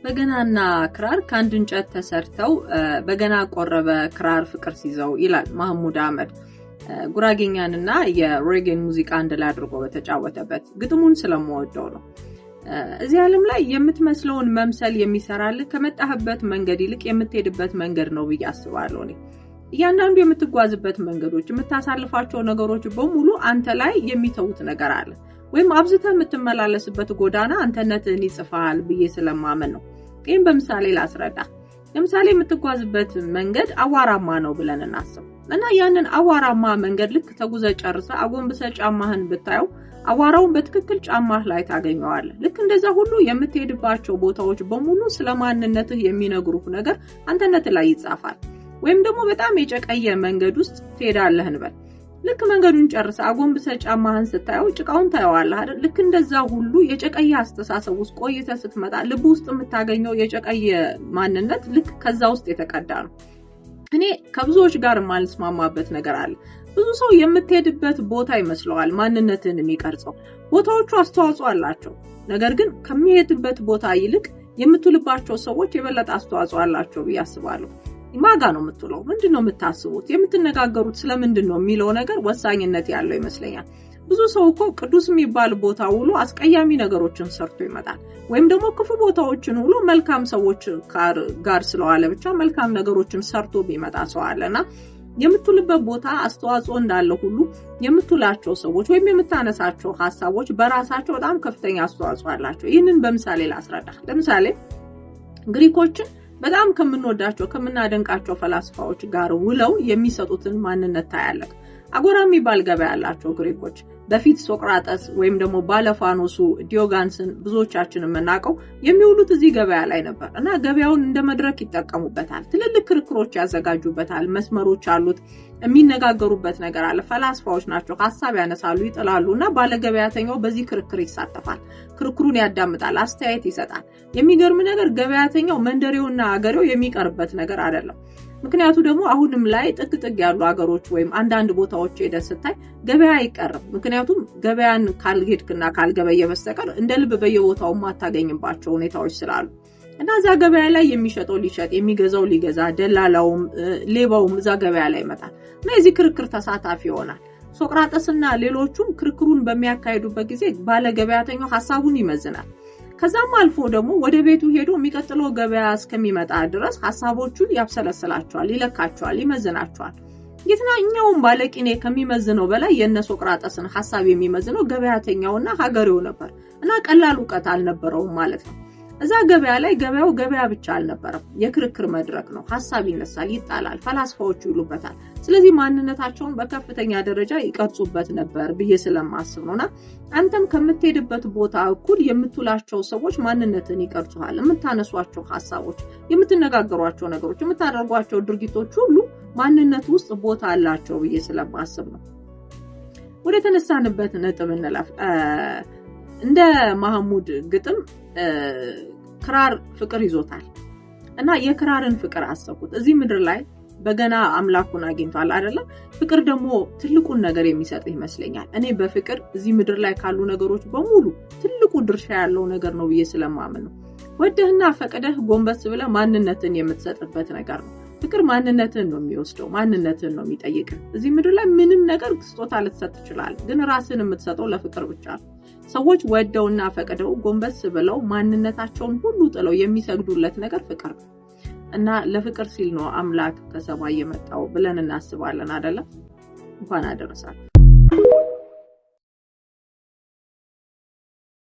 በገናና ክራር ከአንድ እንጨት ተሰርተው በገና ቆረበ ክራር ፍቅር ሲይዘው ይላል መሐሙድ አህመድ ጉራጌኛንና የሬጌን ሙዚቃ አንድላይ አድርጎ በተጫወተበት ግጥሙን ስለማወደው ነው። እዚህ ዓለም ላይ የምትመስለውን መምሰል የሚሰራልህ ከመጣህበት መንገድ ይልቅ የምትሄድበት መንገድ ነው ብዬ አስባለሁ። እያንዳንዱ የምትጓዝበት መንገዶች የምታሳልፋቸው ነገሮች በሙሉ አንተ ላይ የሚተውት ነገር አለ ወይም አብዝተህ የምትመላለስበት ጎዳና አንተነትህን ይጽፋል ብዬ ስለማመን ነው። ይሄን በምሳሌ ላስረዳ። ለምሳሌ የምትጓዝበት መንገድ አዋራማ ነው ብለን እናስብ እና ያንን አዋራማ መንገድ ልክ ተጉዘ ጨርሰ አጎንብሰ ጫማህን ብታየው አዋራውን በትክክል ጫማህ ላይ ታገኘዋለህ። ልክ እንደዛ ሁሉ የምትሄድባቸው ቦታዎች በሙሉ ስለማንነትህ የሚነግሩህ ነገር አንተነት ላይ ይጻፋል። ወይም ደግሞ በጣም የጨቀየ መንገድ ውስጥ ትሄዳለህ እንበል። ልክ መንገዱን ጨርሰ አጎንብሰ ጫማህን ስታየው ጭቃውን ታየዋለህ አይደል? ልክ እንደዛ ሁሉ የጨቀየ አስተሳሰብ ውስጥ ቆይተህ ስትመጣ ልብ ውስጥ የምታገኘው የጨቀየ ማንነት ልክ ከዛ ውስጥ የተቀዳ ነው። እኔ ከብዙዎች ጋር ማልስማማበት ነገር አለ። ብዙ ሰው የምትሄድበት ቦታ ይመስለዋል ማንነትን የሚቀርጸው። ቦታዎቹ አስተዋጽኦ አላቸው። ነገር ግን ከሚሄድበት ቦታ ይልቅ የምትውልባቸው ሰዎች የበለጠ አስተዋጽኦ አላቸው ብዬ አስባለሁ። ማጋ ነው የምትውለው? ምንድነው የምታስቡት? የምትነጋገሩት ስለምንድነው የሚለው ነገር ወሳኝነት ያለው ይመስለኛል። ብዙ ሰው እኮ ቅዱስ የሚባል ቦታ ውሎ አስቀያሚ ነገሮችን ሰርቶ ይመጣል። ወይም ደግሞ ክፉ ቦታዎችን ውሎ መልካም ሰዎች ጋር ስለዋለ ብቻ መልካም ነገሮችን ሰርቶ ቢመጣ ሰው አለና የምትውልበት ቦታ አስተዋጽኦ እንዳለው ሁሉ የምትውላቸው ሰዎች ወይም የምታነሳቸው ሐሳቦች በራሳቸው በጣም ከፍተኛ አስተዋጽኦ አላቸው። ይህንን በምሳሌ ላስረዳ። ለምሳሌ ግሪኮችን በጣም ከምንወዳቸው ከምናደንቃቸው ፈላስፋዎች ጋር ውለው የሚሰጡትን ማንነት ታያለህ። አጎራ የሚባል ገበያ ያላቸው ግሪኮች በፊት ሶቅራጠስ ወይም ደግሞ ባለፋኖሱ ዲዮጋንስን ብዙዎቻችን የምናውቀው የሚውሉት እዚህ ገበያ ላይ ነበር እና ገበያውን እንደ መድረክ ይጠቀሙበታል። ትልልቅ ክርክሮች ያዘጋጁበታል። መስመሮች አሉት። የሚነጋገሩበት ነገር አለ። ፈላስፋዎች ናቸው። ሐሳብ ያነሳሉ፣ ይጥላሉና ባለገበያተኛው በዚህ ክርክር ይሳተፋል። ክርክሩን ያዳምጣል፣ አስተያየት ይሰጣል። የሚገርም ነገር ገበያተኛው መንደሬውና አገሬው የሚቀርበት ነገር አይደለም። ምክንያቱ ደግሞ አሁንም ላይ ጥቅጥቅ ያሉ አገሮች ወይም አንዳንድ ቦታዎች ሄደ ስታይ ገበያ አይቀርም። ምክንያቱም ገበያን ካልሄድክና ካልገበየ በስተቀር እንደ ልብ በየቦታው ማታገኝባቸው ሁኔታዎች ስላሉ እና እዛ ገበያ ላይ የሚሸጠው ሊሸጥ የሚገዛው ሊገዛ ደላላውም ሌባውም እዛ ገበያ ላይ ይመጣል እና እዚህ ክርክር ተሳታፊ ይሆናል። ሶቅራጠስና ሌሎቹም ክርክሩን በሚያካሂዱበት ጊዜ ባለገበያተኛው ሐሳቡን ይመዝናል። ከዛም አልፎ ደግሞ ወደ ቤቱ ሄዶ የሚቀጥለው ገበያ እስከሚመጣ ድረስ ሐሳቦቹን ያብሰለስላቸዋል፣ ይለካቸዋል፣ ይመዝናቸዋል። የትኛውም ባለቂኔ ከሚመዝነው በላይ የነሶቅራጠስን ሐሳብ የሚመዝነው ገበያተኛውና ሀገሬው ነበር እና ቀላል ዕውቀት አልነበረውም ማለት ነው። እዛ ገበያ ላይ ገበያው ገበያ ብቻ አልነበረም፣ የክርክር መድረክ ነው። ሐሳብ ይነሳል፣ ይጣላል፣ ፈላስፋዎች ይሉበታል። ስለዚህ ማንነታቸውን በከፍተኛ ደረጃ ይቀርጹበት ነበር ብዬ ስለማስብ ነውና አንተም ከምትሄድበት ቦታ እኩል የምትውላቸው ሰዎች ማንነትን ይቀርጹሃል። የምታነሷቸው ሐሳቦች፣ የምትነጋገሯቸው ነገሮች፣ የምታደርጓቸው ድርጊቶች ሁሉ ማንነት ውስጥ ቦታ አላቸው ብዬ ስለማስብ ነው። ወደ ተነሳንበት ነጥብ እንለፍ። እንደ መሐሙድ ግጥም ክራር ፍቅር ይዞታል እና የክራርን ፍቅር አሰብኩት። እዚህ ምድር ላይ በገና አምላኩን አግኝቷል አይደለ? ፍቅር ደግሞ ትልቁን ነገር የሚሰጥ ይመስለኛል። እኔ በፍቅር እዚህ ምድር ላይ ካሉ ነገሮች በሙሉ ትልቁ ድርሻ ያለው ነገር ነው ብዬ ስለማምን ነው። ወደህና ፈቅደህ ጎንበስ ብለህ ማንነትን የምትሰጥበት ነገር ነው። ፍቅር ማንነትን ነው የሚወስደው፣ ማንነትን ነው የሚጠይቅህ። እዚህ ምድር ላይ ምንም ነገር ስጦታ ልትሰጥ ይችላል፣ ግን ራስን የምትሰጠው ለፍቅር ብቻ ነው። ሰዎች ወደውና ፈቅደው ጎንበስ ብለው ማንነታቸውን ሁሉ ጥለው የሚሰግዱለት ነገር ፍቅር ነው እና ለፍቅር ሲል ነው አምላክ ከሰማይ የመጣው ብለን እናስባለን አይደለም? እንኳን አደረሳችሁ።